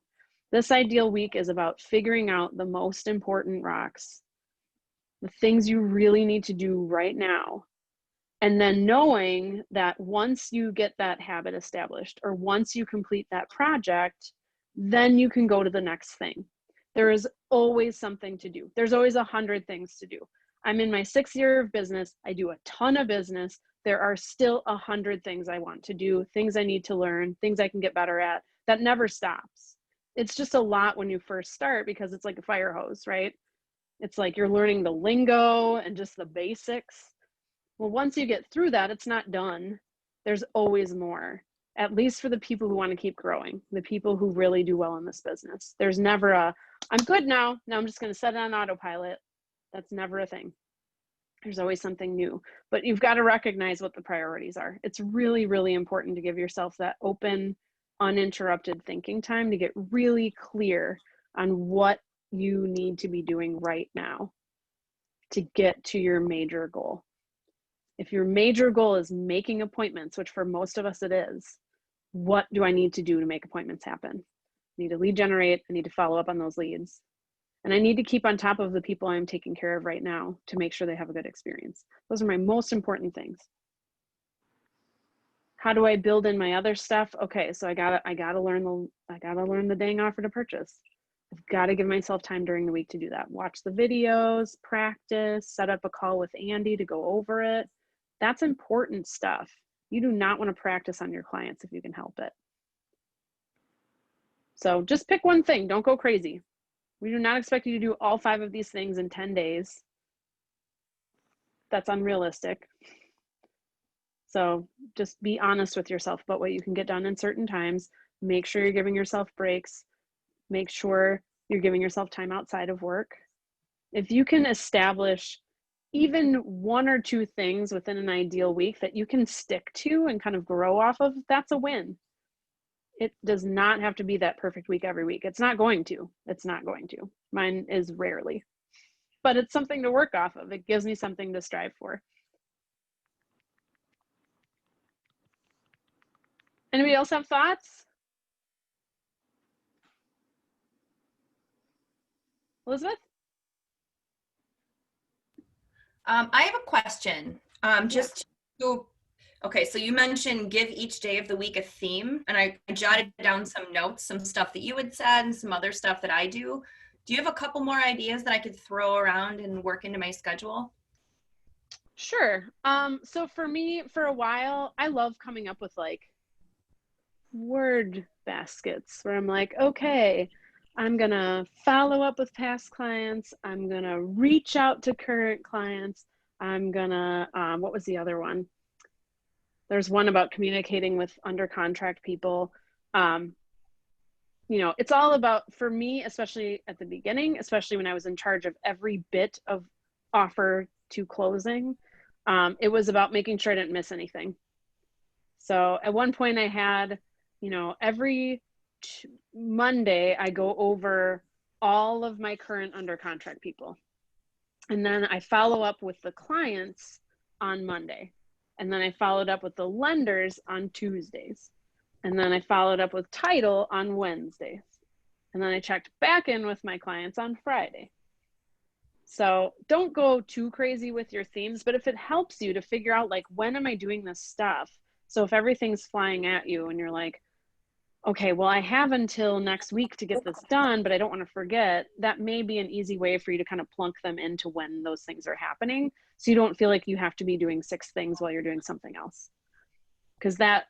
S1: This ideal week is about figuring out the most important rocks, the things you really need to do right now. And then knowing that once you get that habit established or once you complete that project, then you can go to the next thing. There is always something to do. There's always 100 things to do. I'm in my 6th year of business. I do a ton of business. There are still 100 things I want to do, things I need to learn, things I can get better at. That never stops. It's just a lot when you first start because it's like a fire hose, right? It's like you're learning the lingo and just the basics. Well, once you get through that, it's not done. There's always more, at least for the people who want to keep growing, the people who really do well in this business. There's never a, I'm good now I'm just going to set it on autopilot. That's never a thing. There's always something new, but you've got to recognize what the priorities are. It's really, really important to give yourself that open, uninterrupted thinking time to get really clear on what you need to be doing right now to get to your major goal. If your major goal is making appointments, which for most of us it is, what do I need to do to make appointments happen? I need to lead generate. I need to follow up on those leads. And I need to keep on top of the people I'm taking care of right now to make sure they have a good experience. Those are my most important things. How do I build in my other stuff? Okay, so I gotta learn the dang offer to purchase. I've got to give myself time during the week to do that. Watch the videos, practice, set up a call with Andy to go over it. That's important stuff. You do not want to practice on your clients if you can help it. So just pick one thing. Don't go crazy. We do not expect you to do all 5 of these things in 10 days. That's unrealistic. So just be honest with yourself about what you can get done in certain times. Make sure you're giving yourself breaks. Make sure you're giving yourself time outside of work. If you can establish even 1 or 2 things within an ideal week that you can stick to and kind of grow off of, that's a win. It does not have to be that perfect week every week. It's not going to. It's not going to. Mine is rarely. But it's something to work off of. It gives me something to strive for. Anybody else have thoughts? Elizabeth?
S2: I have a question. Okay, so you mentioned give each day of the week a theme, and I jotted down some notes, some stuff that you had said and some other stuff that I do. Do you have a couple more ideas that I could throw around and work into my schedule?
S1: Sure. So for me, for a while, I love coming up with like word baskets where I'm like, okay, I'm gonna follow up with past clients. I'm gonna reach out to current clients. I'm gonna, what was the other one? There's one about communicating with under contract people. You know, it's all about, for me, especially at the beginning, especially when I was in charge of every bit of offer to closing, it was about making sure I didn't miss anything. So at one point I had, you know, every Monday I go over all of my current under contract people. And then I follow up with the clients on Monday. And then I followed up with the lenders on Tuesdays. And then I followed up with title on Wednesdays. And then I checked back in with my clients on Friday. So don't go too crazy with your themes, but if it helps you to figure out like, when am I doing this stuff? So if everything's flying at you and you're like, okay, well, I have until next week to get this done, but I don't want to forget, that may be an easy way for you to kind of plunk them into when those things are happening. So you don't feel like you have to be doing 6 things while you're doing something else. Because that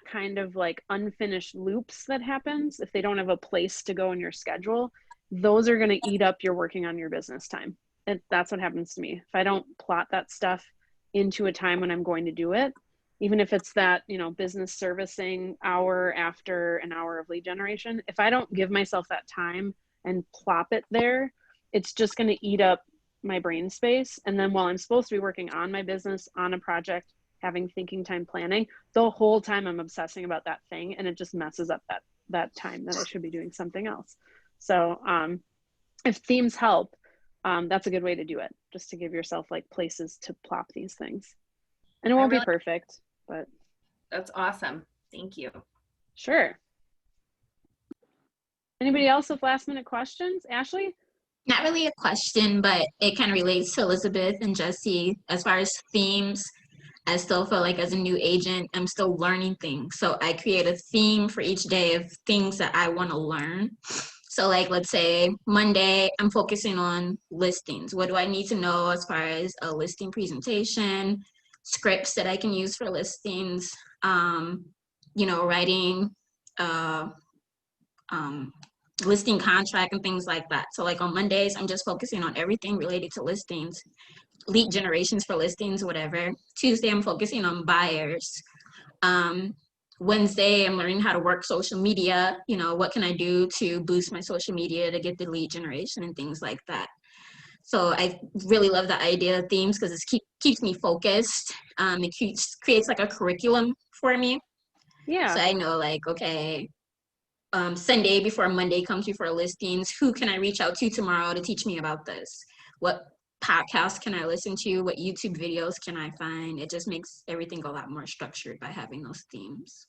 S1: kind of like unfinished loops that happens, if they don't have a place to go in your schedule, those are going to eat up your working on your business time. That's what happens to me. If I don't plot that stuff into a time when I'm going to do it, even if it's that, you know, business servicing hour after an hour of lead generation, if I don't give myself that time and plop it there, it's just going to eat up my brain space. And then while I'm supposed to be working on my business, on a project, having thinking time planning, the whole time I'm obsessing about that thing, and it just messes up that time that I should be doing something else. So if themes help, that's a good way to do it, just to give yourself like places to plop these things. And it won't be perfect, but
S2: that's awesome. Thank you.
S1: Sure. Anybody else with last minute questions? Ashley?
S6: Not really a question, but it kind of relates to Elizabeth and Jesse. As far as themes, I still feel like as a new agent, I'm still learning things. So I create a theme for each day of things that I want to learn. So like, let's say Monday, I'm focusing on listings. What do I need to know as far as a listing presentation, scripts that I can use for listings, you know, writing, listing contract and things like that. So like on Mondays, I'm just focusing on everything related to listings, lead generations for listings, whatever. Tuesday, I'm focusing on buyers. Wednesday, I'm learning how to work social media. You know, what can I do to boost my social media to get the lead generation and things like that. So I really love the idea of themes because it keeps me focused. It creates like a curriculum for me.
S1: Yeah.
S6: So I know like, okay, Sunday before Monday comes before listings, who can I reach out to tomorrow to teach me about this? What podcasts can I listen to? What YouTube videos can I find? It just makes everything a lot more structured by having those themes.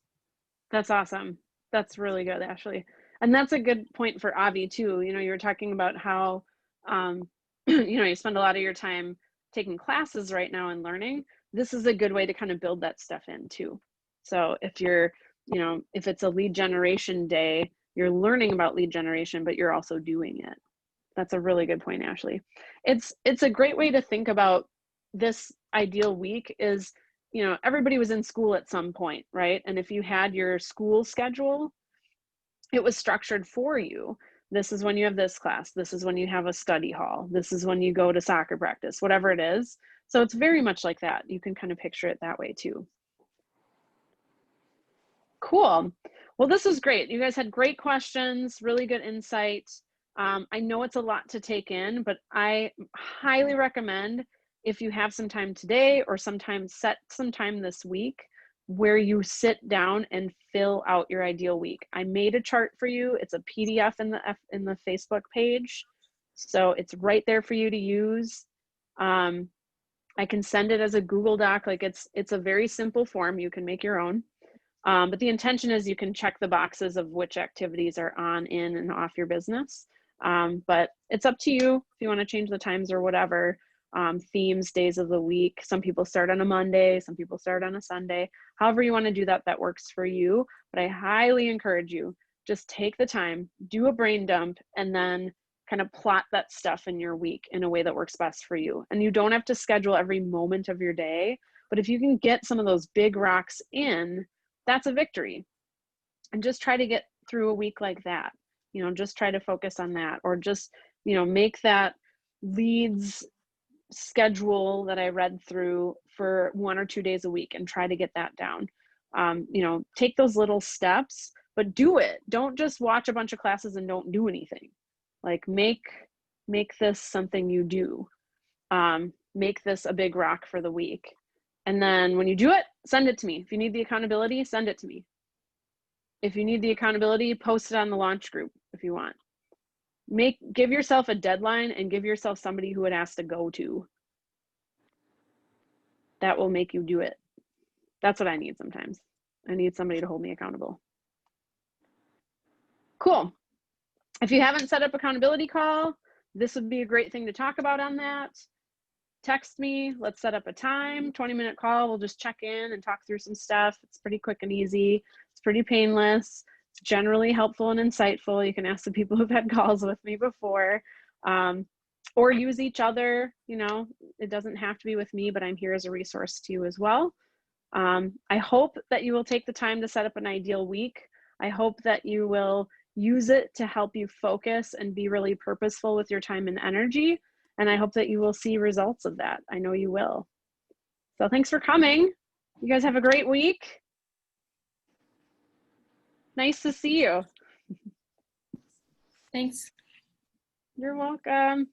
S1: That's awesome. That's really good, Ashley. And that's a good point for Avi too. You know, you were talking about how, you know, you spend a lot of your time taking classes right now and learning. This is a good way to kind of build that stuff in too. So if you're, you know, if it's a lead generation day, you're learning about lead generation, but you're also doing it. That's a really good point, Ashley. It's a great way to think about this ideal week is, you know, everybody was in school at some point, right? And if you had your school schedule, it was structured for you. This is when you have this class. This is when you have a study hall. This is when you go to soccer practice, whatever it is. So it's very much like that. You can kind of picture it that way too. Cool. Well, this was great. You guys had great questions, really good insight. I know it's a lot to take in, but I highly recommend if you have some time today or sometime set some time this week where you sit down and fill out your ideal week. I made a chart for you. It's a PDF in the Facebook page. So it's right there for you to use. I can send it as a Google Doc. Like it's a very simple form. You can make your own. But the intention is you can check the boxes of which activities are on, in, and off your business. But it's up to you if you want to change the times or whatever. Themes, days of the week. Some people start on a Monday, some people start on a Sunday. However you want to do that, that works for you. But I highly encourage you, just take the time, do a brain dump, and then kind of plot that stuff in your week in a way that works best for you. And you don't have to schedule every moment of your day, but if you can get some of those big rocks in, that's a victory. And just try to get through a week like that. You know, just try to focus on that, or just, you know, make that leads schedule that I read through for 1 or 2 days a week and try to get that down. You know, take those little steps, but do it. Don't just watch a bunch of classes and don't do anything. Like make this something you do. Make this a big rock for the week. And then when you do it, send it to me. If you need the accountability, send it to me. If you need the accountability, post it on the launch group if you want. Give yourself a deadline and give yourself somebody who it has to go to. That will make you do it. That's what I need sometimes. I need somebody to hold me accountable. Cool. If you haven't set up accountability call, this would be a great thing to talk about on that. Text me, let's set up a time, 20-minute call. We'll just check in and talk through some stuff. It's pretty quick and easy. It's pretty painless. It's generally helpful and insightful. You can ask the people who've had calls with me before, or use each other. You know, it doesn't have to be with me, but I'm here as a resource to you as well. I hope that you will take the time to set up an ideal week. I hope that you will use it to help you focus and be really purposeful with your time and energy. And I hope that you will see results of that. I know you will. So thanks for coming. You guys have a great week. Nice to see you.
S2: Thanks.
S1: You're welcome.